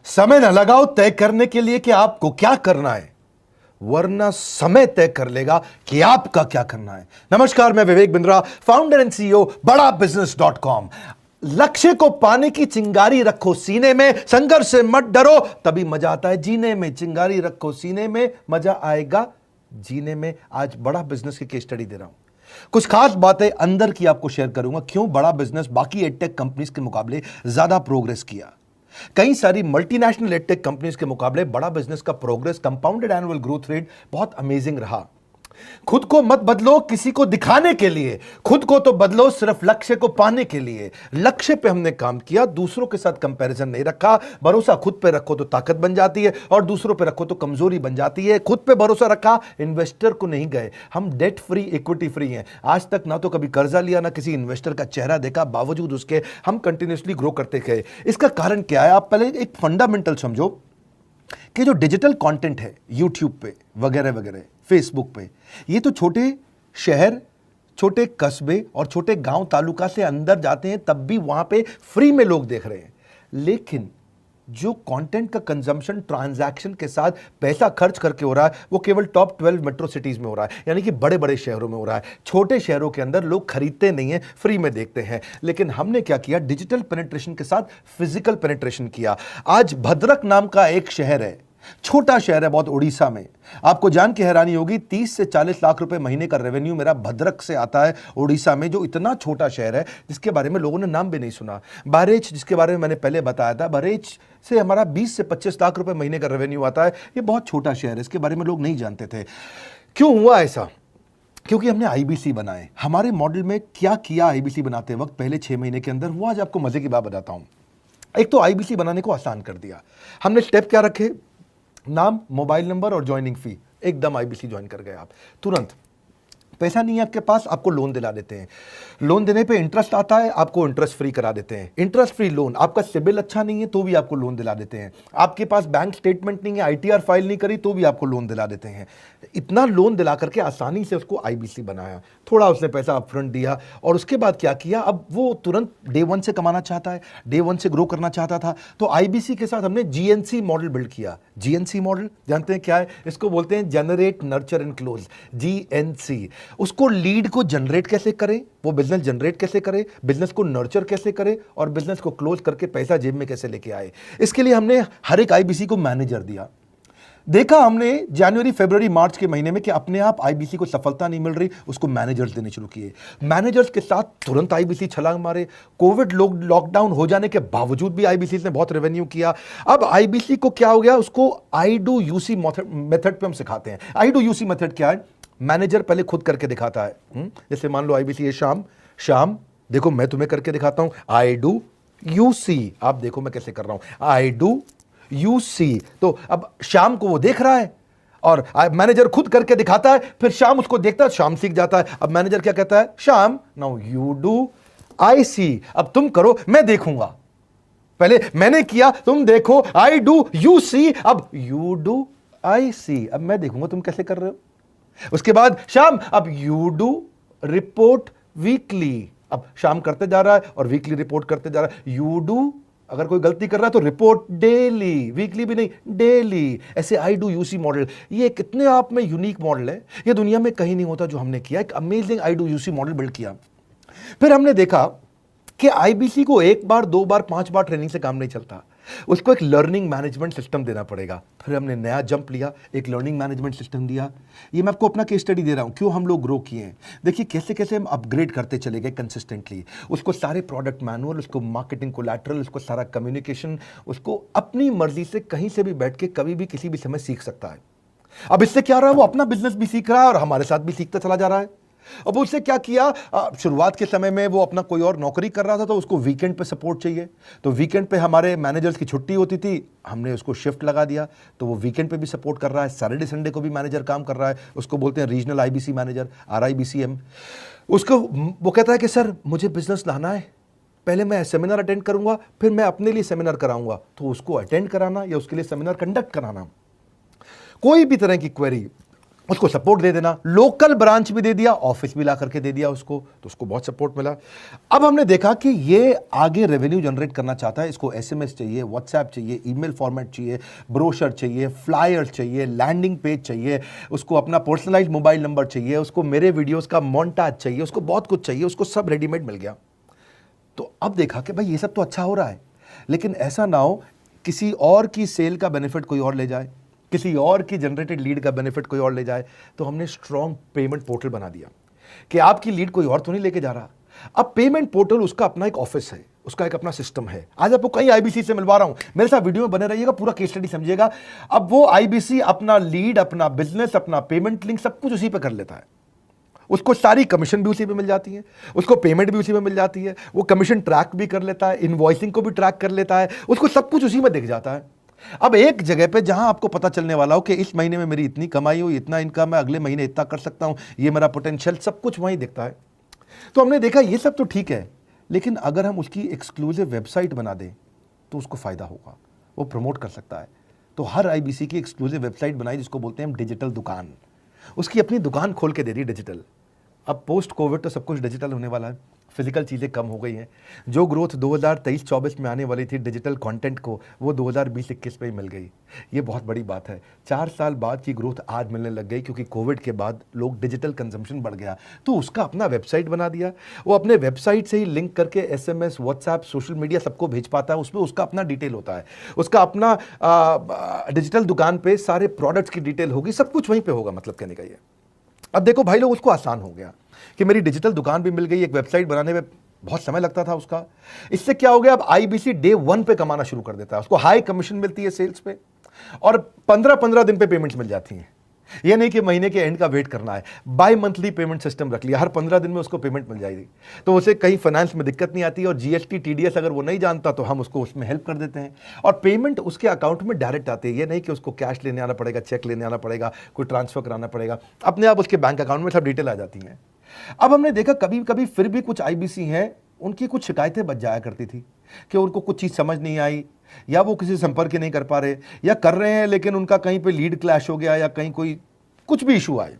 समय न लगाओ तय करने के लिए कि आपको क्या करना है, वरना समय तय कर लेगा कि आपका क्या करना है। नमस्कार, मैं Vivek Bindra, founder and CEO बड़ा बिजनेस.com। लक्ष्य को पाने की चिंगारी रखो सीने में, संघर्ष से मत डरो, तभी मजा आता है जीने में। चिंगारी रखो सीने में, मजा आएगा जीने में। आज बड़ा बिजनेस की केस स्टडी दे रहा हूं, कुछ खास बातें अंदर की आपको शेयर करूंगा, क्यों बड़ा बिजनेस बाकी एडटेक कंपनीज के मुकाबले ज्यादा प्रोग्रेस किया। कई सारी मल्टीनेशनल एडटेक कंपनीज के मुकाबले बड़ा बिजनेस का progress, compounded annual growth rate बहुत अमेजिंग रहा। खुद को मत बदलो किसी को दिखाने के लिए, खुद को तो बदलो सिर्फ लक्ष्य को पाने के लिए। लक्ष्य पे हमने काम किया, दूसरों के साथ कंपैरिजन नहीं रखा। भरोसा खुद पे रखो तो ताकत बन जाती है, और दूसरों पे रखो तो कमजोरी बन जाती है। खुद पे भरोसा रखा, इन्वेस्टर को नहीं गए। हम डेट फ्री, इक्विटी फ्री हैं। आज तक ना तो कभी कर्जा लिया, ना किसी इन्वेस्टर का चेहरा देखा, बावजूद उसके हम कंटिन्यूसली ग्रो करते गए। इसका कारण क्या है? आप पहले एक फंडामेंटल समझो कि जो डिजिटल कंटेंट है यूट्यूब पे वगैरह वगैरह, फेसबुक पे, ये तो छोटे शहर, छोटे कस्बे और छोटे गांव तालुका से अंदर जाते हैं, तब भी वहां पे फ्री में लोग देख रहे हैं। लेकिन जो कंटेंट का कंजम्पशन ट्रांजैक्शन के साथ पैसा खर्च करके हो रहा है, वो केवल टॉप 12 मेट्रो सिटीज में हो रहा है, यानी कि बड़े बड़े शहरों में हो रहा है। छोटे शहरों के अंदर लोग खरीदते नहीं हैं, फ्री में देखते हैं। लेकिन हमने क्या किया? डिजिटल पेनिट्रेशन के साथ फिजिकल पेनिट्रेशन किया। आज भद्रक नाम का एक शहर है, छोटा शहर है बहुत, उड़ीसा में। आपको जान के हैरानी होगी, 30 से 40 लाख रुपए महीने का रेवेन्यू मेरा भद्रक से आता है, उड़ीसा में, जो इतना छोटा शहर है जिसके बारे में लोगों ने नाम भी नहीं सुना। बहरेच, जिसके बारे में मैंने पहले बताया था, बहरेच से हमारा 20 से 25 लाख रुपए महीने का रेवेन्यू आता है। ये बहुत छोटा शहर है, इसके बारे में लोग नहीं जानते थे। क्यों हुआ ऐसा? क्योंकि हमने आईबीसी बनाए। हमारे मॉडल में क्या किया आईबीसी बनाते वक्त, पहले 6 महीने के अंदर, वो आज आपको मजे की बात बताता हूं। एक तो आईबीसी बनाने को आसान कर दिया हमने। स्टेप क्या रखे? नाम, मोबाइल नंबर और ज्वाइनिंग फी। एकदम आईबीसी ज्वाइन कर गए आप तुरंत। पैसा नहीं है आपके पास, आपको लोन दिला देते हैं। लोन देने पे इंटरेस्ट आता है, आपको इंटरेस्ट फ्री करा देते हैं। Interest free loan. आपका सिबिल अच्छा नहीं है तो भी आपको लोन दिला देते हैं। आपके पास बैंक स्टेटमेंट नहीं है, आईटीआर फाइल नहीं करी, तो भी आपको लोन दिला देते हैं। इतना लोन दिला करके आसानी से उसको आईबीसी बनाया। थोड़ा उसने पैसा अपफ्रंट दिया, और उसके बाद क्या किया? अब वो तुरंत डे 1 से कमाना चाहता है, डे 1 से ग्रो करना चाहता था, तो आईबीसी के साथ हमने जीएनसी मॉडल बिल्ड किया। जीएनसी मॉडल जानते हैं क्या है? इसको बोलते हैं generate, nurture and close, GNC. उसको लीड को जनरेट कैसे करें, वो बिजनेस जनरेट कैसे करे, बिजनेस को नर्चर कैसे करे, और बिजनेस को क्लोज करके पैसा जेब में कैसे लेके आए। इसके लिए हमने हर एक आईबीसी को मैनेजर दिया। देखा हमने जनवरी, फरवरी, मार्च के महीने में कि अपने आप आईबीसी को सफलता नहीं मिल रही, उसको मैनेजर्स देने शुरू किए। मैनेजर्स के साथ तुरंत आईबीसी छलांग मारे। कोविड लॉकडाउन हो जाने के बावजूद भी आईबीसी ने बहुत रेवेन्यू किया। अब आईबीसी को क्या हो गया? उसको आई डू यूसी मेथड पे हम सिखाते हैं। आई डू यूसी मेथड क्या है? मैनेजर पहले खुद करके दिखाता है। जैसे मान लो आईबीसी है, शाम देखो मैं तुम्हें करके दिखाता हूं, आई डू यूसी। आप देखो मैं कैसे कर रहा हूं, आई डू यूसी। तो अब शाम को वो देख रहा है, और मैनेजर खुद करके दिखाता है, फिर शाम उसको देखता है, शाम सीख जाता है। अब मैनेजर क्या कहता है? शाम, नाउ यू डू आई सी। अब तुम करो, मैं देखूंगा। पहले मैंने किया, तुम देखो, आई डू यू सी, अब यू डू आई सी। अब मैं देखूंगा तुम कैसे कर रहे हो। उसके बाद शाम, अब यू डू रिपोर्ट वीकली। अब शाम करते जा रहा है और वीकली रिपोर्ट करते जा रहा है। यू डू, अगर कोई गलती कर रहा है तो रिपोर्ट डेली, वीकली भी नहीं, डेली। ऐसे आई डू यूसी मॉडल, ये कितने आप में यूनिक मॉडल है, ये दुनिया में कहीं नहीं होता जो हमने किया। एक amazing I do UC model build किया। फिर हमने देखा कि आईबीसी को 1 बार, 2 बार, 5 बार ट्रेनिंग से काम नहीं चलता, उसको एक लर्निंग मैनेजमेंट सिस्टम देना पड़ेगा। फिर हमने नया जंप लिया, एक लर्निंग मैनेजमेंट सिस्टम दिया। ये मैं आपको अपना केस स्टडी दे रहा हूं, क्यों हम लोग ग्रो किए हैं। देखिए कैसे कैसे हम अपग्रेड करते चले गए कंसिस्टेंटली। उसको सारे प्रोडक्ट मैनुअल, उसको मार्केटिंग कोलैटरल, उसको सारा कम्युनिकेशन, उसको अपनी मर्जी से कहीं से भी बैठ के कभी भी किसी भी समय सीख सकता है। अब इससे क्या रहा है? वो अपना बिजनेस भी सीख रहा है और हमारे साथ भी सीखता चला जा रहा है। अब उससे क्या किया? शुरुआत के समय में वो अपना कोई और नौकरी कर रहा था, तो उसको वीकेंड पे सपोर्ट चाहिए। तो वीकेंड पे हमारे मैनेजर्स की छुट्टी होती थी, हमने उसको शिफ्ट लगा दिया, तो वो वीकेंड पे भी सपोर्ट कर रहा है। सैटरडे संडे को भी मैनेजर काम कर रहा है। उसको बोलते हैं रीजनल आईबीसी मैनेजर, RIBCM। उसको वो कहता है कि सर मुझे बिजनेस लाना है, पहले मैं सेमिनार अटेंड करूंगा, फिर मैं अपने लिए सेमिनार कराऊंगा। तो उसको अटेंड कराना या उसके लिए सेमिनार कंडक्ट कराना, कोई भी तरह की क्वेरी, उसको सपोर्ट दे देना, लोकल ब्रांच भी दे दिया, ऑफिस भी ला करके दे दिया उसको, तो उसको बहुत सपोर्ट मिला। अब हमने देखा कि ये आगे रेवेन्यू जनरेट करना चाहता है, इसको एसएमएस चाहिए, व्हाट्सएप चाहिए, ईमेल फॉर्मेट चाहिए, ब्रोशर चाहिए, फ्लायर चाहिए, लैंडिंग पेज चाहिए, उसको अपना पर्सनलाइज्ड मोबाइल नंबर चाहिए, उसको मेरे वीडियोस का मोन्टाज चाहिए, उसको बहुत कुछ चाहिए, उसको सब रेडीमेड मिल गया। तो अब देखा कि भाई ये सब तो अच्छा हो रहा है, लेकिन ऐसा ना हो किसी और की सेल का बेनिफिट कोई और ले जाए, किसी और की जनरेटेड लीड का बेनिफिट कोई और ले जाए। तो हमने स्ट्रॉन्ग पेमेंट पोर्टल बना दिया कि आपकी लीड कोई और तो नहीं लेके जा रहा। अब पेमेंट पोर्टल उसका अपना एक ऑफिस है, उसका एक अपना सिस्टम है। आज आपको कई आईबीसी से मिलवा रहा हूं, मेरे साथ वीडियो में बने रहिएगा, पूरा केस स्टडी समझिएगा। अब वो आईबीसी अपना लीड, अपना बिजनेस, अपना पेमेंट लिंक सब कुछ उसी पे कर लेता है। उसको सारी कमीशन भी उसी पे मिल जाती है, उसको पेमेंट भी उसी में मिल जाती है, वो कमीशन ट्रैक भी कर लेता है, इनवॉइसिंग को भी ट्रैक कर लेता है, उसको सब कुछ उसी में दिख जाता है। अब एक जगह पे जहां आपको पता चलने वाला हो कि इस महीने में मेरी इतनी कमाई हो, इतना इनकम है, अगले महीने इतना कर सकता हूं, ये मेरा पोटेंशियल, सब कुछ वहीं दिखता है। तो हमने देखा ये सब तो ठीक है, लेकिन अगर हम उसकी एक्सक्लूसिव वेबसाइट बना दें तो उसको फायदा होगा, वो प्रमोट कर सकता है। तो हर आईबीसी की एक्सक्लूसिव वेबसाइट बनाई, जिसको बोलते हैं हम डिजिटल दुकान। उसकी अपनी दुकान खोल के दे दी डिजिटल। अब पोस्ट कोविड तो सब कुछ डिजिटल होने वाला है, फिजिकल चीज़ें कम हो गई हैं। जो ग्रोथ 2023-24 में आने वाली थी डिजिटल कंटेंट को, वो 2020-21 में ही मिल गई। ये बहुत बड़ी बात है। 4 साल बाद की ग्रोथ आज मिलने लग गई, क्योंकि कोविड के बाद लोग डिजिटल कंजम्पशन बढ़ गया। तो उसका अपना वेबसाइट बना दिया, वो अपने वेबसाइट से ही लिंक करके एसएमएस, व्हाट्सएप, सोशल मीडिया सबको भेज पाता है। उसमें उसका अपना डिटेल होता है, उसका अपना डिजिटल दुकान पे सारे प्रोडक्ट्स की डिटेल होगी, सब कुछ वहीं पर होगा। मतलब कहने का ये, अब देखो भाई लोग, उसको आसान हो गया कि मेरी डिजिटल दुकान भी मिल गई। एक वेबसाइट बनाने में बहुत समय लगता था उसका। इससे क्या हो गया, अब आईबीसी डे 1 पे कमाना शुरू कर देता है। उसको हाई कमीशन मिलती है सेल्स पे, और 15-15 दिन पे पेमेंट्स मिल जाती हैं। ये नहीं कि महीने के एंड का वेट करना है, बाय मंथली पेमेंट सिस्टम रख लिया, हर 15 दिन में उसको पेमेंट मिल जाएगी। तो उसे कहीं फाइनेंस में दिक्कत नहीं आती, और जीएसटी, टीडीएस अगर वो नहीं जानता तो हम उसको उसमें हेल्प कर देते हैं, और पेमेंट उसके अकाउंट में डायरेक्ट आती है। ये नहीं कि उसको कैश लेने आना पड़ेगा, चेक लेने आना पड़ेगा, कोई ट्रांसफर कराना पड़ेगा, अपने आप उसके बैंक अकाउंट में सब डिटेल आ जाती हैं। अब हमने देखा कभी कभी फिर भी कुछ आईबीसी हैं, उनकी कुछ शिकायतें बच जाया करती थी कि उनको कुछ चीज़ समझ नहीं आई, या वो किसी संपर्क ही नहीं कर पा रहे, या कर रहे हैं लेकिन उनका कहीं पे लीड क्लैश हो गया, या कहीं कोई कुछ भी इशू आए,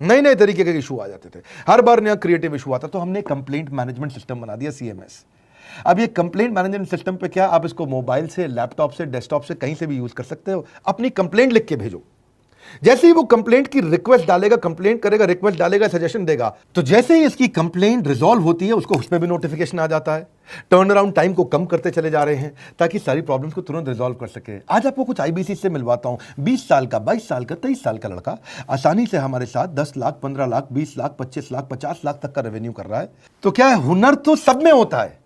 नए नए तरीके के इशू आ जाते थे, हर बार नया क्रिएटिव इशू आता। तो हमने कंप्लेंट मैनेजमेंट सिस्टम बना दिया, सीएमएस। अब ये कंप्लेंट मैनेजमेंट सिस्टम पे क्या, आप इसको मोबाइल से, लैपटॉप से, डेस्कटॉप से, कहीं से भी यूज कर सकते हो। अपनी कंप्लेंट लिख के भेजो, जैसे ही वो कंप्लेंट की रिक्वेस्ट डालेगा, कंप्लेंट करेगा, रिक्वेस्ट डालेगा, सजेशन देगा, तो जैसे ही इसकी कंप्लेंट रिजॉल्व होती है, उसको उसमें भी नोटिफिकेशन आ जाता है। टर्न अराउंड टाइम को कम करते चले जा रहे हैं, ताकि सारी प्रॉब्लम्स को तुरंत रिजॉल्व कर सके। आज आपको कुछ आईबीसी से मिलवाता हूं। 20 साल का, 22 साल का, 23 साल का लड़का आसानी से हमारे साथ 10 लाख, 15 लाख, 20 लाख, 25 लाख, 50 लाख तक का रेवेन्यू कर रहा है। तो क्या है, हुनर तो सब में होता है,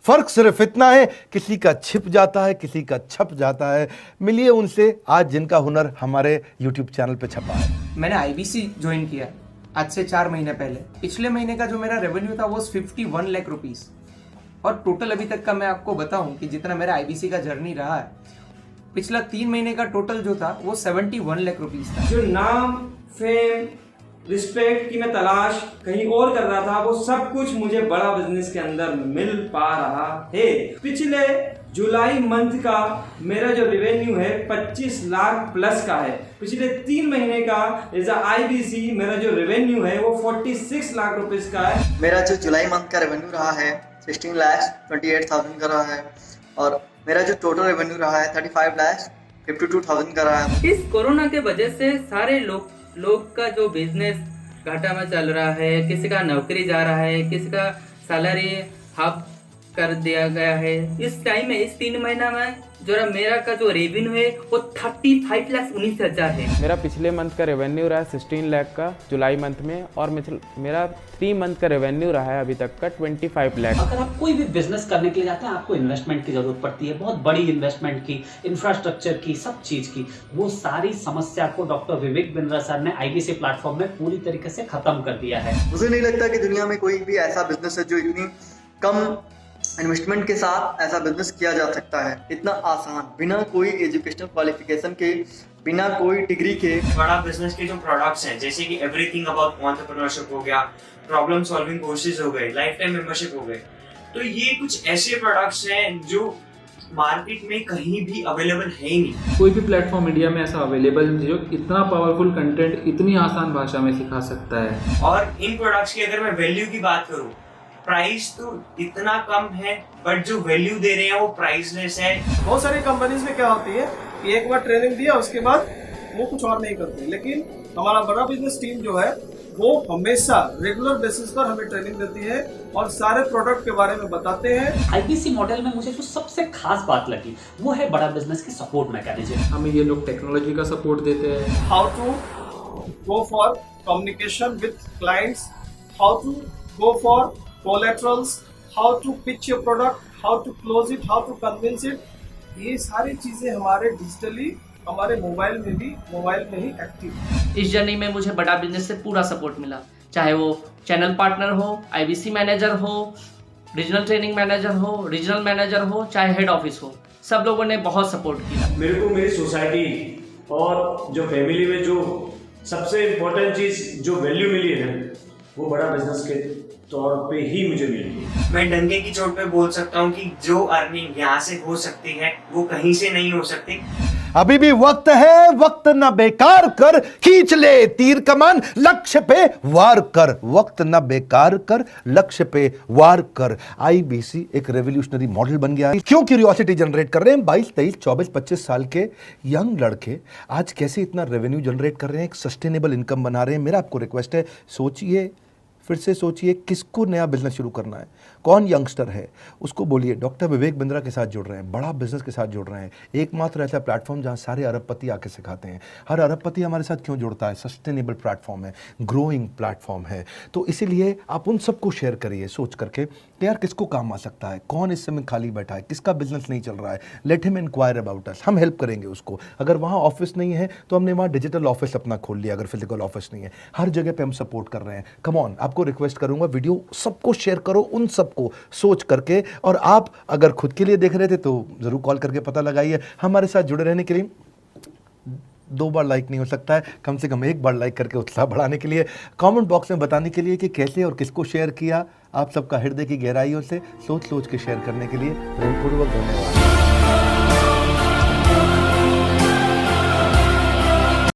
फर्क सिर्फ इतना है, किसी का छिप जाता है, किसी का छप जाता है। मिलिए उनसे आज, जिनका हुनर हमारे यूट्यूब चैनल पे छपा है। मैंने आईबीसी ज्वाइन किया आज से 4 महीने पहले। पिछले महीने का जो मेरा रेवेन्यू था वो 51 लाख रुपीस, और टोटल अभी तक का मैं आपको बताऊं कि जितना मेरा आईबीसी का जर्नी रहा है, पिछला 3 महीने का टोटल जो था वो 71 लाख रुपीस था। जो नाम, फेम, रिस्पेक्ट की मैं तलाश कहीं और कर रहा था, वो सब कुछ मुझे बड़ा बिजनेस के अंदर मिल पा रहा है। पिछले जुलाई मंथ का मेरा जो रेवेन्यू है 25 लाख प्लस का है। पिछले 3 महीने का एज अ आईबीसी मेरा जो रेवेन्यू है वो 46 लाख रुपीस का है। मेरा जो जुलाई मंथ का रेवेन्यू रहा है 16 लाख 28,000 का रहा है, और मेरा जो टोटल रेवेन्यू रहा है 35 लाख 52,000 का रहा है। इस कोरोना के वजह से सारे लोग का जो बिजनेस घाटा में चल रहा है, किसी का नौकरी जा रहा है, किसी का सैलरी हाफ कर दिया गया है। इस टाइम में, इस 3 महीना में जो मेरा का जो रेवेन्यू है वो 35,19,000 है। मेरा पिछले मंथ का रेवेन्यू रहा है 16 लाख का जुलाई मंथ में, और मेरा 3 मंथ का रेवेन्यू रहा है अभी तक का 25 लाख। अगर आप कोई भी बिजनेस करने के लिए जाते हैं, आपको इन्वेस्टमेंट की जरूरत पड़ती है, बहुत बड़ी इन्वेस्टमेंट की, इंफ्रास्ट्रक्चर की, सब चीज की। वो सारी समस्या को डॉक्टर विवेक बिंद्रा सर ने आईबीसी प्लेटफॉर्म में पूरी तरीके से खत्म कर दिया है। मुझे नहीं लगता कि दुनिया में कोई भी ऐसा बिजनेस है जो इतनी कम इन्वेस्टमेंट के साथ ऐसा बिजनेस किया जा सकता है, इतना आसान, बिना कोई एजुकेशनल क्वालिफिकेशन के, बिना कोई डिग्री के। बड़ा बिजनेस के जो प्रोडक्ट्स हैं, जैसे कि एवरीथिंग अबाउट एंटरप्रेन्योरशिप हो गया, प्रॉब्लम सॉल्विंग कोर्सेज हो गए, लाइफ टाइम मेंबरशिप हो गए, तो ये कुछ ऐसे प्रोडक्ट्स हैं जो मार्केट में कहीं भी अवेलेबल है ही नहीं। कोई भी प्लेटफॉर्म इंडिया में ऐसा अवेलेबल नहीं जो इतना पावरफुल कंटेंट इतनी आसान भाषा में सिखा सकता है। और इन प्रोडक्ट्स की अगर मैं वैल्यू की बात करूं, प्राइस तो इतना कम है बट जो वैल्यू दे रहे हैं वो प्राइसलेस है। बहुत सारी कंपनीज में क्या होती है कि एक बार ट्रेनिंग दिया उसके बाद वो कुछ और नहीं करते, लेकिन हमारा बड़ा बिजनेस टीम जो है वो हमेशा रेगुलर बेसिस पर हमें ट्रेनिंग देती है और सारे प्रोडक्ट के बारे में बताते हैं। आईबीसी मॉडल में मुझे जो सबसे खास बात लगी वो है बड़ा बिजनेस की सपोर्ट मैकेनिज्म। हमें ये लोग टेक्नोलॉजी का सपोर्ट देते हैं, how to go for communication with clients, how to go for collaterals, how to pitch your product, how to close it, how to convince it. ये सारी चीजें हमारे डिजिटली हमारे मोबाइल में ही एक्टिव है। इस जर्नी में मुझे बड़ा बिजनेस से पूरा सपोर्ट मिला, चाहे वो चैनल पार्टनर हो, आईबीसी मैनेजर हो, रीजनल ट्रेनिंग मैनेजर हो, रीजनल मैनेजर हो, चाहे हेड ऑफिस हो, सब लोगों ने बहुत सपोर्ट किया। मेरे को मेरी सोसाइटी और जो फैमिली में जो सबसे इम्पोर्टेंट चीज़ जो वैल्यू मिली है ना, वो बड़ा बिजनेस के तौर पे ही मुझे मिली। मैं डंके की चोट पे बोल सकता हूँ कि जो अर्निंग यहाँ से हो सकती है वो कहीं से नहीं हो सकती। अभी भी वक्त है, वक्त न बेकार कर, खींच ले तीर कमान, लक्ष्य पे वार कर। वक्त न बेकार कर, लक्ष्य पे वार कर। आईबीसी एक रेवोल्यूशनरी मॉडल बन गया है। क्यों क्यूरियोसिटी जनरेट कर रहे हैं 22, 23, 24, 25 साल के यंग लड़के आज कैसे इतना रेवेन्यू जनरेट कर रहे हैं, एक सस्टेनेबल इनकम बना रहे हैं। मेरा आपको रिक्वेस्ट है, सोचिए, फिर से सोचिए, किसको नया बिजनेस शुरू करना है, कौन यंगस्टर है, उसको बोलिए डॉक्टर विवेक बिंद्रा के साथ जुड़ रहे हैं, बड़ा बिजनेस के साथ जुड़ रहे हैं। एकमात्र ऐसा प्लेटफॉर्म जहां सारे अरबपति आके सिखाते हैं। हर अरबपति हमारे साथ क्यों जुड़ता है? सस्टेनेबल प्लेटफॉर्म है, ग्रोइंग प्लेटफॉर्म है। तो इसीलिए आप उन सबको शेयर करिए सोच करके कि यार किसको काम आ सकता है, कौन इस समय खाली बैठा है, किसका बिजनेस नहीं चल रहा है, let him enquire about us. हम हेल्प करेंगे उसको। अगर वहाँ ऑफिस नहीं है तो हमने वहाँ डिजिटल ऑफिस अपना खोल लिया, अगर फिजिकल ऑफिस नहीं है। हर जगह पे हम सपोर्ट कर रहे हैं। कम ऑन, आपको रिक्वेस्ट करूंगा वीडियो सबको शेयर करो, उन सबको सोच करके। और आप अगर खुद के लिए देख रहे थे तो जरूर कॉल करके पता लगाइए। हमारे साथ जुड़े रहने के लिए 2 बार लाइक नहीं हो सकता है, कम से कम 1 बार लाइक करके उत्साह बढ़ाने के लिए, कमेंट बॉक्स में बताने के लिए कि कैसे और किसको शेयर किया। आप सबका हृदय की गहराइयों से सोच सोच के शेयर करने के लिए प्रेमपूर्वक धन्यवाद।